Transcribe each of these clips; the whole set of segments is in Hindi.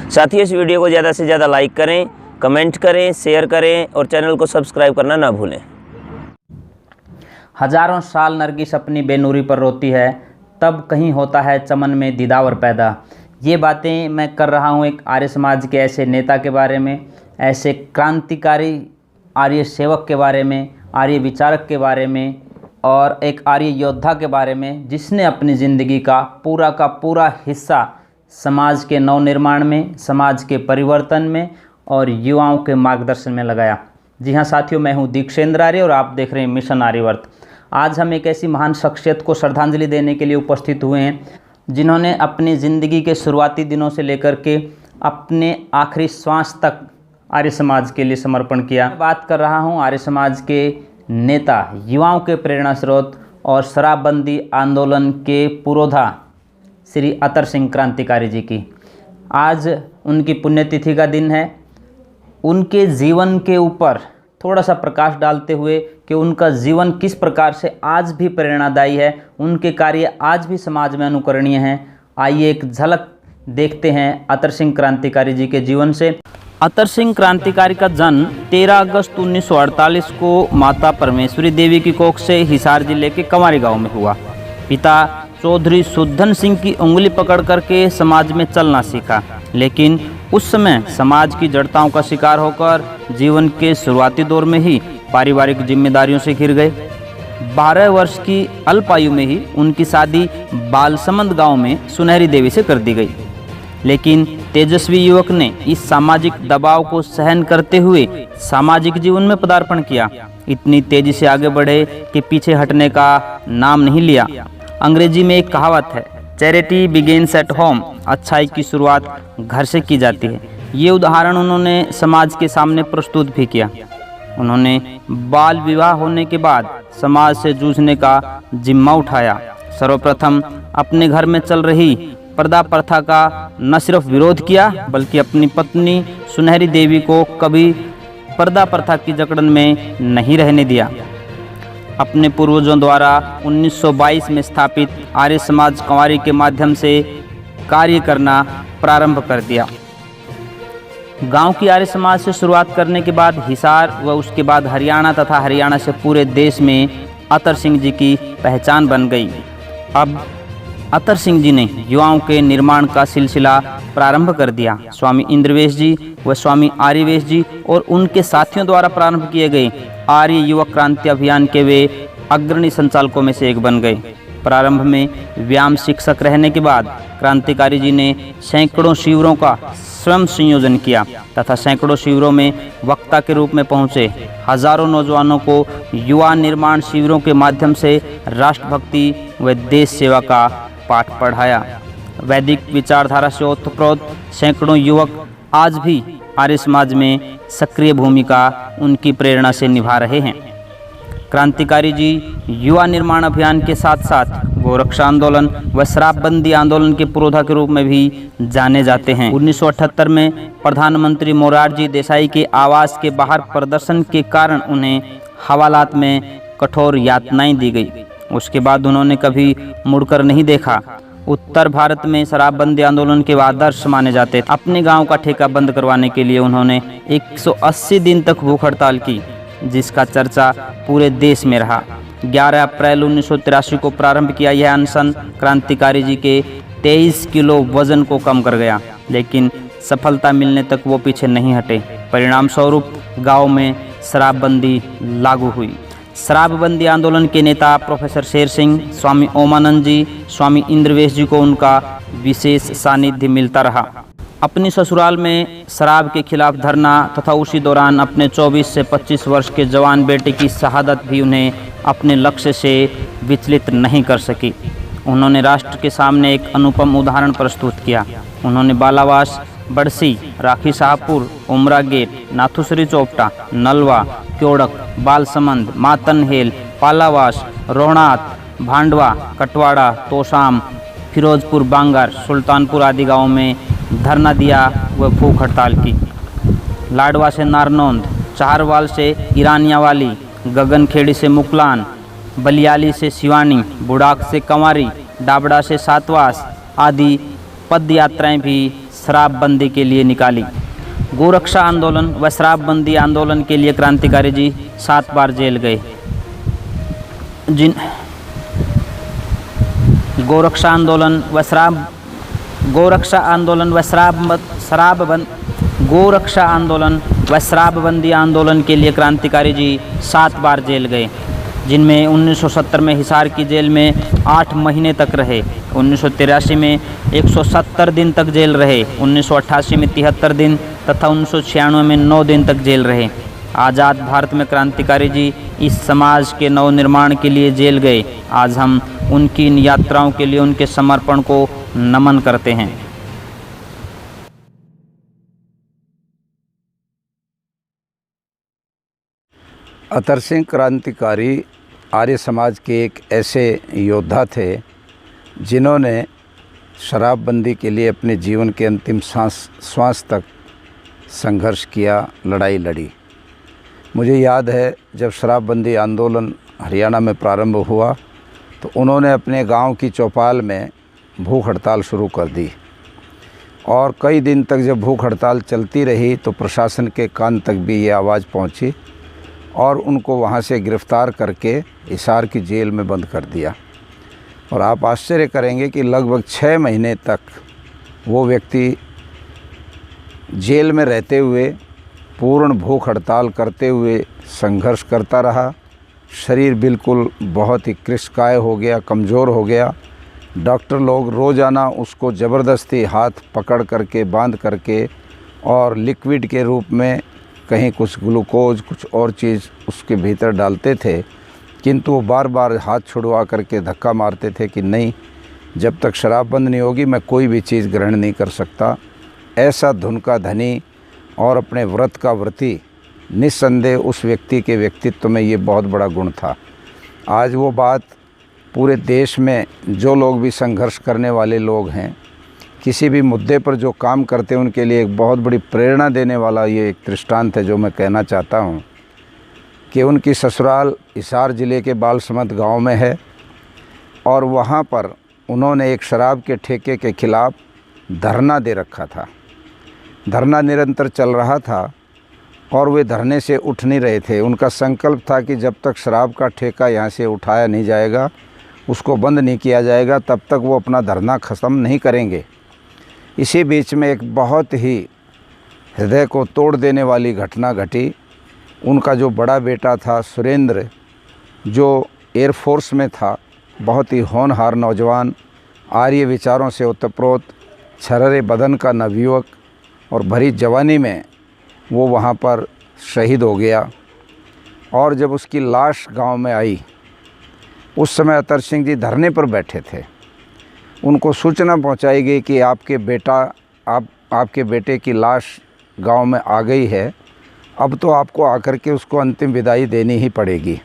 साथ ही इस वीडियो को ज़्यादा से ज़्यादा लाइक करें, कमेंट करें, शेयर करें और चैनल को सब्सक्राइब करना ना भूलें। हजारों साल नरगिस अपनी बेनूरी पर रोती है, तब कहीं होता है चमन में दीदावर पैदा। ये बातें मैं कर रहा हूँ एक आर्य समाज के ऐसे नेता के बारे में, ऐसे क्रांतिकारी आर्य सेवक के बारे में, आर्य विचारक के बारे में और एक आर्य योद्धा के बारे में, जिसने अपनी ज़िंदगी का पूरा हिस्सा समाज के नवनिर्माण में, समाज के परिवर्तन में और युवाओं के मार्गदर्शन में लगाया। जी हाँ साथियों, मैं हूँ दीक्षेंद्र आर्य और आप देख रहे हैं मिशन आर्यवर्त। आज हम एक ऐसी महान शख्सियत को श्रद्धांजलि देने के लिए उपस्थित हुए हैं, जिन्होंने अपनी ज़िंदगी के शुरुआती दिनों से लेकर के अपने आखिरी श्वास तक आर्य समाज के लिए समर्पण किया। बात कर रहा हूँ आर्य समाज के नेता, युवाओं के प्रेरणा स्रोत और शराबबंदी आंदोलन के पुरोधा श्री अतर सिंह क्रांतिकारी जी की। आज उनकी पुण्यतिथि का दिन है। उनके जीवन के ऊपर थोड़ा सा प्रकाश डालते हुए कि उनका जीवन किस प्रकार से आज भी प्रेरणादायी है, उनके कार्य आज भी समाज में अनुकरणीय हैं, आइए एक झलक देखते हैं अतर सिंह क्रांतिकारी जी के जीवन से। अतर सिंह क्रांतिकारी का जन्म 13 अगस्त 1948 को माता परमेश्वरी देवी की कोख से हिसार जिले के कंवारी गांव में हुआ। पिता चौधरी सुद्धन सिंह की उंगली पकड़ करके समाज में चलना सीखा, लेकिन उस समय समाज की जड़ताओं का शिकार होकर जीवन के शुरुआती दौर में ही पारिवारिक जिम्मेदारियों से घिर गए। 12 वर्ष की अल्प आयु में ही उनकी शादी बालसमंद गांव में सुनहरी देवी से कर दी गई, लेकिन तेजस्वी युवक ने इस सामाजिक दबाव को सहन करते हुए सामाजिक जीवन में पदार्पण किया। इतनी तेजी से आगे बढ़े कि पीछे हटने का नाम नहीं लिया। अंग्रेजी में एक कहावत है, चैरिटी बिगिंस एट होम, अच्छाई की शुरुआत घर से की जाती है। ये उदाहरण उन्होंने समाज के सामने प्रस्तुत भी किया। उन्होंने बाल विवाह होने के बाद समाज से जूझने का जिम्मा उठाया। सर्वप्रथम अपने घर में चल रही पर्दा प्रथा का न सिर्फ विरोध किया, बल्कि अपनी पत्नी सुनहरी देवी को कभी पर्दा प्रथा की जकड़न में नहीं रहने दिया। अपने पूर्वजों द्वारा 1922 में स्थापित आर्य समाज कंवारी के माध्यम से कार्य करना प्रारंभ कर दिया। गांव की आर्य समाज से शुरुआत करने के बाद हिसार व उसके बाद हरियाणा तथा हरियाणा से पूरे देश में अतर सिंह जी की पहचान बन गई। अब अतर सिंह जी ने युवाओं के निर्माण का सिलसिला प्रारंभ कर दिया। स्वामी इंद्रवेश जी व स्वामी आर्यवेश जी और उनके साथियों द्वारा प्रारंभ किए गए आर्य युवक क्रांति अभियान के वे अग्रणी संचालकों में से एक बन गए। प्रारंभ में व्यायाम शिक्षक रहने के बाद क्रांतिकारी जी ने सैकड़ों शिविरों का स्वयं संयोजन किया तथा सैकड़ों शिविरों में वक्ता के रूप में पहुंचे। हजारों नौजवानों को युवा निर्माण शिविरों के माध्यम से राष्ट्रभक्ति व देश सेवा का पाठ पढ़ाया। वैदिक विचारधारा से ओतप्रोत सैकड़ों युवक आज भी आर्य समाज में सक्रिय भूमिका उनकी प्रेरणा से निभा रहे हैं। क्रांतिकारी जी युवा निर्माण अभियान के साथ साथ गोरक्षा आंदोलन व शराबबंदी आंदोलन के पुरोधा के रूप में भी जाने जाते हैं। 1978 में प्रधानमंत्री मोरारजी देसाई के आवास के बाहर प्रदर्शन के कारण उन्हें हवालात में कठोर यातनाएं दी गई। उसके बाद उन्होंने कभी मुड़कर नहीं देखा। उत्तर भारत में शराबबंदी आंदोलन के आदर्श माने जाते थे। अपने गांव का ठेका बंद करवाने के लिए उन्होंने 180 दिन तक भूख हड़ताल की, जिसका चर्चा पूरे देश में रहा। 11 अप्रैल 1983 को प्रारंभ किया यह अनशन क्रांतिकारी जी के 23 किलो वजन को कम कर गया, लेकिन सफलता मिलने तक वो पीछे नहीं हटे। परिणाम स्वरूप गाँव में शराबबंदी लागू हुई। शराबबंदी आंदोलन के नेता प्रोफेसर शेर सिंह, स्वामी ओमानंद जी, स्वामी इंद्रवेश जी को उनका विशेष सानिध्य मिलता रहा। अपनी ससुराल में शराब के खिलाफ धरना तथा उसी दौरान अपने 24 से 25 वर्ष के जवान बेटे की शहादत भी उन्हें अपने लक्ष्य से विचलित नहीं कर सकी। उन्होंने राष्ट्र के सामने एक अनुपम उदाहरण प्रस्तुत किया। उन्होंने बालावास, बड़सी, राखी शाहपुर, उमरा गेट, नाथुश्री चौपटा, नलवा, क्योड़क, बालसमंद, मातनहेल, पालावास, रोहनात, भांडवा, कटवाड़ा, तोशाम, फिरोजपुर, बांगर, सुल्तानपुर आदि गाँवों में धरना दिया व भूख हड़ताल की। लाडवा से नारनौंद, चारवाल से ईरानियावाली, गगनखेड़ी से मुकलान, बलियाली से सिवानी, बुढ़ाक से कंवारी, डाबड़ा से सातवास आदि पद यात्राएं भी शराबबंदी के लिए निकाली। गोरक्षा आंदोलन व शराबबंदी आंदोलन के लिए क्रांतिकारी जी 7 बार जेल गए। गोरक्षा आंदोलन व शराबबंदी आंदोलन के लिए क्रांतिकारी जी 7 बार जेल गए, जिनमें 1970 में हिसार की जेल में 8 महीने तक रहे, 1983 में 170 दिन तक जेल रहे, 1988 में 73 दिन तथा 1996 में 9 दिन तक जेल रहे। आज़ाद भारत में क्रांतिकारी जी इस समाज के नवनिर्माण के लिए जेल गए। आज हम उनकी इन यात्राओं के लिए उनके समर्पण को नमन करते हैं। अतर सिंह क्रांतिकारी आर्य समाज के एक ऐसे योद्धा थे जिन्होंने शराबबंदी के लिए अपने जीवन के अंतिम श्वास तक संघर्ष किया, लड़ाई लड़ी। मुझे याद है जब शराबबंदी आंदोलन हरियाणा में प्रारंभ हुआ तो उन्होंने अपने गांव की चौपाल में भूख हड़ताल शुरू कर दी और कई दिन तक जब भूख हड़ताल चलती रही तो प्रशासन के कान तक भी ये आवाज़ पहुंची और उनको वहां से गिरफ़्तार करके हिसार की जेल में बंद कर दिया। और आप आश्चर्य करेंगे कि लगभग 6 महीने तक वो व्यक्ति जेल में रहते हुए पूर्ण भूख हड़ताल करते हुए संघर्ष करता रहा। शरीर बिल्कुल बहुत ही कृशकाय हो गया, कमज़ोर हो गया। डॉक्टर लोग रोज़ाना उसको ज़बरदस्ती हाथ पकड़ करके, बांध करके और लिक्विड के रूप में कहीं कुछ ग्लूकोज, कुछ और चीज़ उसके भीतर डालते थे, किंतु वो बार बार हाथ छुड़वा करके धक्का मारते थे कि नहीं, जब तक शराब बंद नहीं होगी मैं कोई भी चीज़ ग्रहण नहीं कर सकता। ऐसा धुन का धनी और अपने व्रत का व्रती निस्संदेह उस व्यक्ति के व्यक्तित्व में ये बहुत बड़ा गुण था। आज वो बात पूरे देश में जो लोग भी संघर्ष करने वाले लोग हैं, किसी भी मुद्दे पर जो काम करते हैं, उनके लिए एक बहुत बड़ी प्रेरणा देने वाला ये एक दृष्टांत है जो मैं कहना चाहता हूँ कि उनकी ससुराल हिसार ज़िले के बालसमंद गांव में है और वहाँ पर उन्होंने एक शराब के ठेके के ख़िलाफ़ धरना दे रखा था। धरना निरंतर चल रहा था और वे धरने से उठ नहीं रहे थे। उनका संकल्प था कि जब तक शराब का ठेका यहाँ से उठाया नहीं जाएगा, उसको बंद नहीं किया जाएगा, तब तक वो अपना धरना ख़त्म नहीं करेंगे। इसी बीच में एक बहुत ही हृदय को तोड़ देने वाली घटना घटी। उनका जो बड़ा बेटा था सुरेंद्र, जो एयरफोर्स में था, बहुत ही होनहार नौजवान, आर्य विचारों से ओतप्रोत, छर्रे बदन का नवयुवक और भरी जवानी में वो वहाँ पर शहीद हो गया। और जब उसकी लाश गांव में आई, उस समय अतर सिंह जी धरने पर बैठे थे। उनको सूचना पहुंचाई गई कि आपके बेटे की लाश गांव में आ गई है, अब तो आपको आकर के उसको अंतिम विदाई देनी ही पड़ेगी।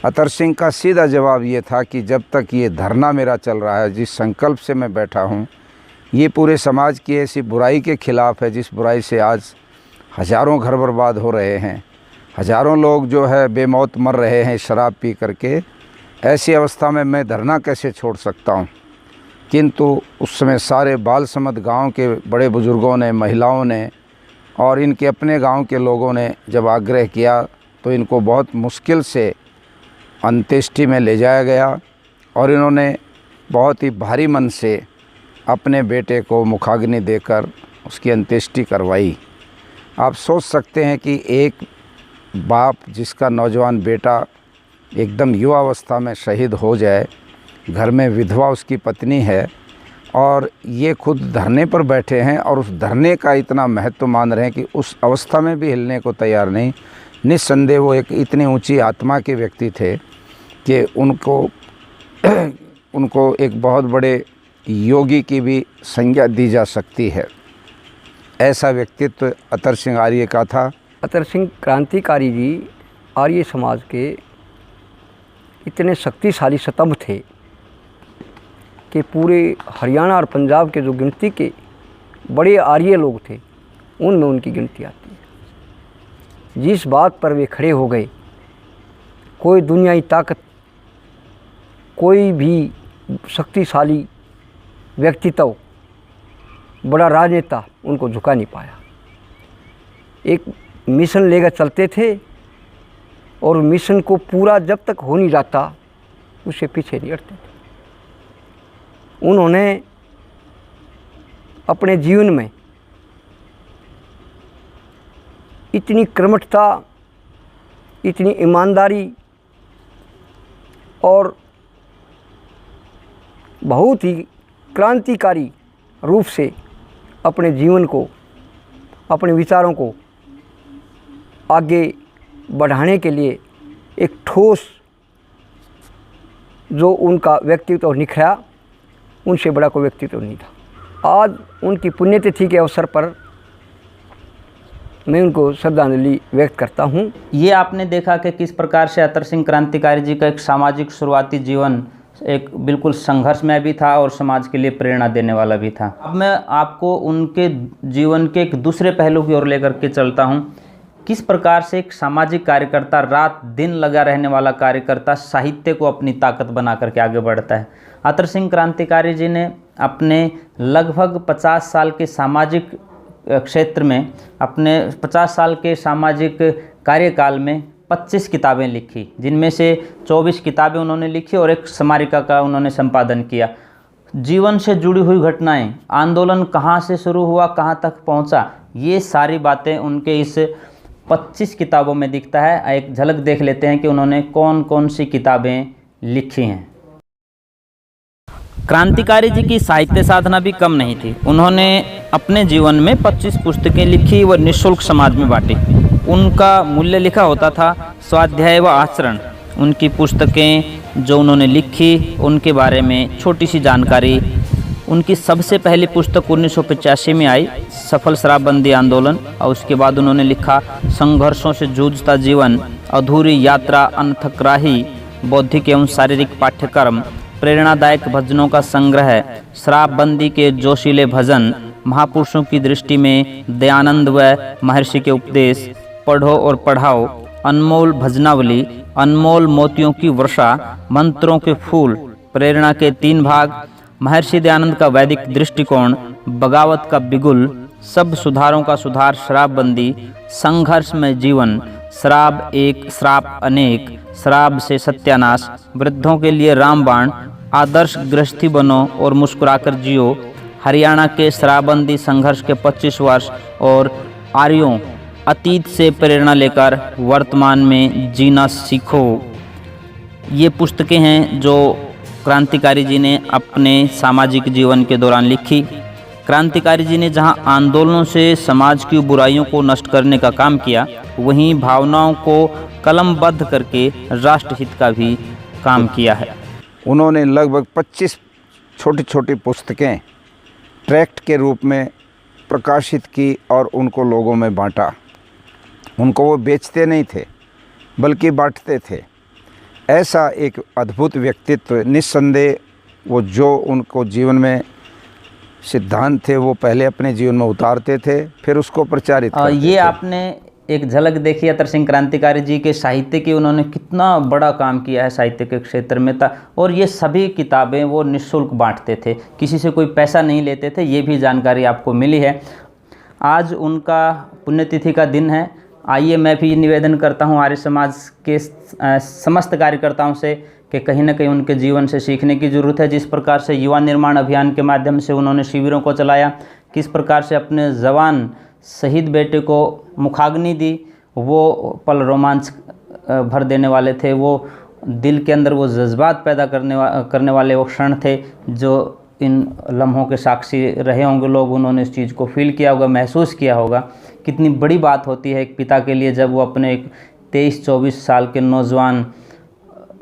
अतर सिंह का सीधा जवाब ये था कि जब तक ये धरना मेरा चल रहा है, जिस संकल्प से मैं बैठा हूँ, ये पूरे समाज की ऐसी बुराई के ख़िलाफ़ है जिस बुराई से आज हज़ारों घर बर्बाद हो रहे हैं, हज़ारों लोग जो है बेमौत मर रहे हैं शराब पी करके। ऐसी अवस्था में मैं धरना कैसे छोड़ सकता हूँ। किंतु उस समय सारे बालसमंद गांव के बड़े बुज़ुर्गों ने, महिलाओं ने और इनके अपने गांव के लोगों ने जब आग्रह किया तो इनको बहुत मुश्किल से अंत्येष्टि में ले जाया गया और इन्होंने बहुत ही भारी मन से अपने बेटे को मुखाग्नि देकर उसकी अंत्येष्टि करवाई। आप सोच सकते हैं कि एक बाप जिसका नौजवान बेटा एकदम युवावस्था में शहीद हो जाए, घर में विधवा उसकी पत्नी है और ये खुद धरने पर बैठे हैं और उस धरने का इतना महत्व मान रहे हैं कि उस अवस्था में भी हिलने को तैयार नहीं। निस्संदेह वो एक इतनी ऊंची आत्मा के व्यक्ति थे कि उनको एक बहुत बड़े योगी की भी संज्ञा दी जा सकती है। ऐसा व्यक्तित्व अतर सिंह आर्य का था। अतर सिंह क्रांतिकारी जी आर्य समाज के इतने शक्तिशाली स्तंभ थे कि पूरे हरियाणा और पंजाब के जो गिनती के बड़े आर्य लोग थे उनमें उनकी गिनती आती है। जिस बात पर वे खड़े हो गए, कोई दुनियाई ताकत, कोई भी शक्तिशाली व्यक्तित्व बड़ा राजनेता उनको झुका नहीं पाया। एक मिशन लेकर चलते थे और मिशन को पूरा जब तक हो नहीं जाता उससे पीछे नहीं हटते थे। उन्होंने अपने जीवन में इतनी कर्मठता, इतनी ईमानदारी और बहुत ही क्रांतिकारी रूप से अपने जीवन को, अपने विचारों को आगे बढ़ाने के लिए एक ठोस जो उनका व्यक्तित्व निखरा, उनसे बड़ा कोई व्यक्तित्व नहीं था। आज उनकी पुण्यतिथि के अवसर पर मैं उनको श्रद्धांजलि व्यक्त करता हूँ। ये आपने देखा कि किस प्रकार से अतर सिंह क्रांतिकारी जी का एक सामाजिक शुरुआती जीवन एक बिल्कुल संघर्षमय भी था और समाज के लिए प्रेरणा देने वाला भी था। अब मैं आपको उनके जीवन के एक दूसरे पहलू की ओर लेकर के चलता हूँ। किस प्रकार से एक सामाजिक कार्यकर्ता, रात दिन लगा रहने वाला कार्यकर्ता साहित्य को अपनी ताकत बना करके आगे बढ़ता है। अतर सिंह क्रांतिकारी जी ने अपने लगभग 50 साल के सामाजिक क्षेत्र में, अपने 50 साल के सामाजिक कार्यकाल में 25 किताबें लिखी, जिनमें से 24 किताबें उन्होंने लिखी और एक स्मारिका का उन्होंने संपादन किया। जीवन से जुड़ी हुई घटनाएं, आंदोलन कहाँ से शुरू हुआ, कहाँ तक पहुँचा, ये सारी बातें उनके इस 25 किताबों में दिखता है। एक झलक देख लेते हैं कि उन्होंने कौन कौन सी किताबें लिखी हैं। क्रांतिकारी जी की साहित्य साधना भी कम नहीं थी। उन्होंने अपने जीवन में 25 पुस्तकें लिखी व निःशुल्क समाज में बांटी। उनका मूल्य लिखा होता था स्वाध्याय व आचरण। उनकी पुस्तकें जो उन्होंने लिखी उनके बारे में छोटी सी जानकारी। उनकी सबसे पहली पुस्तक 1985 में आई, सफल शराबबंदी आंदोलन, और उसके बाद उन्होंने लिखा संघर्षों से जूझता जीवन, अधूरी यात्रा, अनथक राही, बौद्धिक एवं शारीरिक पाठ्यक्रम, प्रेरणादायक भजनों का संग्रह, शराबबंदी के जोशीले भजन, महापुरुषों की दृष्टि में दयानंद व महर्षि के उपदेश, पढ़ो और पढ़ाओ, अनमोल भजनावली, अनमोल मोतियों की वर्षा, मंत्रों के फूल, प्रेरणा के 3 भाग, महर्षि दयानंद का वैदिक दृष्टिकोण, बगावत का बिगुल, सब सुधारों का सुधार, शराबबंदी, संघर्ष में जीवन, शराब एक श्राप अनेक, शराब से सत्यानाश, वृद्धों के लिए रामबाण, आदर्श गृहस्थी बनो और मुस्कुराकर जियो, हरियाणा के शराबबंदी संघर्ष के 25 वर्ष और आर्यों, अतीत से प्रेरणा लेकर वर्तमान में जीना सीखो। ये पुस्तकें हैं जो क्रांतिकारी जी ने अपने सामाजिक जीवन के दौरान लिखी। क्रांतिकारी जी ने जहां आंदोलनों से समाज की बुराइयों को नष्ट करने का काम किया, वहीं भावनाओं को कलमबद्ध करके राष्ट्रहित का भी काम किया है। उन्होंने लगभग 25 छोटी छोटी पुस्तकें ट्रैक्ट के रूप में प्रकाशित की और उनको लोगों में बांटा। उनको वो बेचते नहीं थे बल्कि बांटते थे। ऐसा एक अद्भुत व्यक्तित्व, निस्संदेह वो जो उनको जीवन में सिद्धांत थे वो पहले अपने जीवन में उतारते थे, फिर उसको प्रचारित करते ये थे। आपने एक झलक देखी अतर सिंह क्रांतिकारी जी के साहित्य की। उन्होंने कितना बड़ा काम किया है साहित्य के क्षेत्र में था, और ये सभी किताबें वो निःशुल्क बांटते थे, किसी से कोई पैसा नहीं लेते थे। ये भी जानकारी आपको मिली है। आज उनका पुण्यतिथि का दिन है। आइए मैं भी निवेदन करता हूँ आर्य समाज के समस्त कार्यकर्ताओं से कि कहीं ना कहीं उनके जीवन से सीखने की ज़रूरत है। जिस प्रकार से युवा निर्माण अभियान के माध्यम से उन्होंने शिविरों को चलाया, किस प्रकार से अपने जवान शहीद बेटे को मुखाग्नि दी, वो पल रोमांच भर देने वाले थे। वो दिल के अंदर वो जज्बात पैदा करने वाले वो क्षण थे जो इन लम्हों के साक्षी रहे होंगे लोग। उन्होंने इस चीज़ को फील किया होगा, महसूस किया होगा। कितनी बड़ी बात होती है एक पिता के लिए जब वो अपने एक 23-24 साल के नौजवान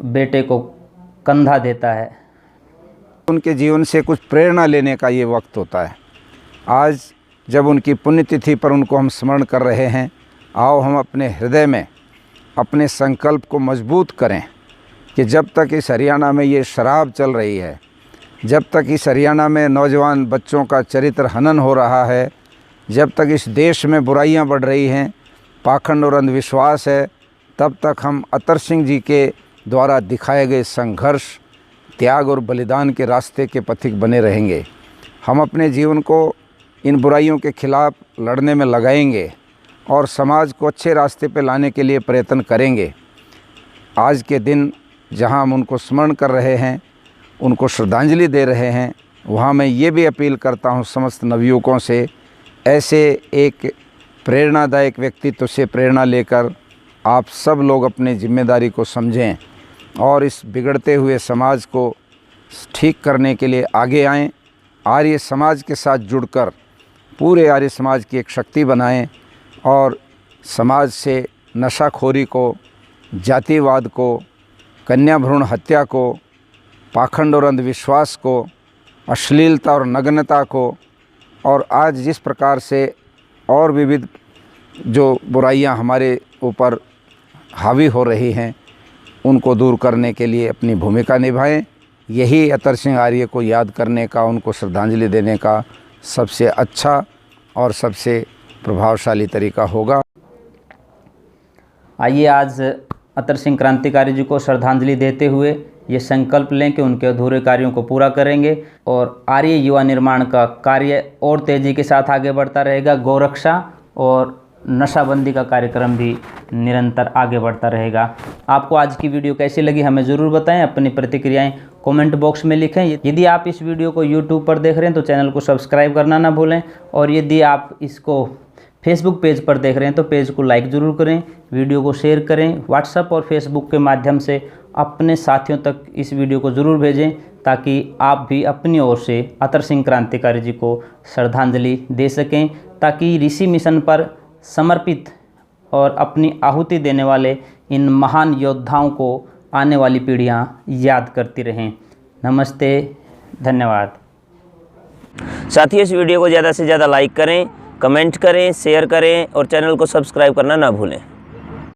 बेटे को कंधा देता है। उनके जीवन से कुछ प्रेरणा लेने का ये वक्त होता है। आज जब उनकी पुण्यतिथि पर उनको हम स्मरण कर रहे हैं, आओ हम अपने हृदय में अपने संकल्प को मजबूत करें कि जब तक इस हरियाणा में ये शराब चल रही है, जब तक इस हरियाणा में नौजवान बच्चों का चरित्र हनन हो रहा है, जब तक इस देश में बुराइयां बढ़ रही हैं, पाखंड और अंधविश्वास है, तब तक हम अतर सिंह जी के द्वारा दिखाए गए संघर्ष, त्याग और बलिदान के रास्ते के पथिक बने रहेंगे। हम अपने जीवन को इन बुराइयों के खिलाफ़ लड़ने में लगाएंगे और समाज को अच्छे रास्ते पर लाने के लिए प्रयत्न करेंगे। आज के दिन जहां हम उनको स्मरण कर रहे हैं, उनको श्रद्धांजलि दे रहे हैं, वहाँ मैं ये भी अपील करता हूँ समस्त नवयुवकों से, ऐसे एक प्रेरणादायक व्यक्तित्व से प्रेरणा लेकर आप सब लोग अपनी जिम्मेदारी को समझें और इस बिगड़ते हुए समाज को ठीक करने के लिए आगे आएं। आर्य समाज के साथ जुड़कर पूरे आर्य समाज की एक शक्ति बनाएं और समाज से नशाखोरी को, जातिवाद को, कन्या भ्रूण हत्या को, पाखंड और अंधविश्वास को, अश्लीलता और नग्नता को, और आज जिस प्रकार से और विविध जो बुराइयां हमारे ऊपर हावी हो रही हैं, उनको दूर करने के लिए अपनी भूमिका निभाएं। यही अतर सिंह आर्य को याद करने का, उनको श्रद्धांजलि देने का सबसे अच्छा और सबसे प्रभावशाली तरीका होगा। आइए आज अतर सिंह क्रांतिकारी जी को श्रद्धांजलि देते हुए ये संकल्प लें कि उनके अधूरे कार्यों को पूरा करेंगे और आर्य युवा निर्माण का कार्य और तेज़ी के साथ आगे बढ़ता रहेगा। गौरक्षा और नशाबंदी का कार्यक्रम भी निरंतर आगे बढ़ता रहेगा। आपको आज की वीडियो कैसी लगी हमें ज़रूर बताएं। अपनी प्रतिक्रियाएं कमेंट बॉक्स में लिखें। यदि आप इस वीडियो को यूट्यूब पर देख रहे हैं तो चैनल को सब्सक्राइब करना ना भूलें, और यदि आप इसको फेसबुक पेज पर देख रहे हैं तो पेज को लाइक ज़रूर करें, वीडियो को शेयर करें। व्हाट्सएप और फेसबुक के माध्यम से अपने साथियों तक इस वीडियो को ज़रूर भेजें ताकि आप भी अपनी ओर से अतर सिंह क्रांतिकारी जी को श्रद्धांजलि दे सकें, ताकि ऋषि मिशन पर समर्पित और अपनी आहुति देने वाले इन महान योद्धाओं को आने वाली पीढ़ियां याद करती रहें। नमस्ते, धन्यवाद। साथियों, इस वीडियो को ज़्यादा से ज़्यादा लाइक करें, कमेंट करें, शेयर करें और चैनल को सब्सक्राइब करना ना भूलें।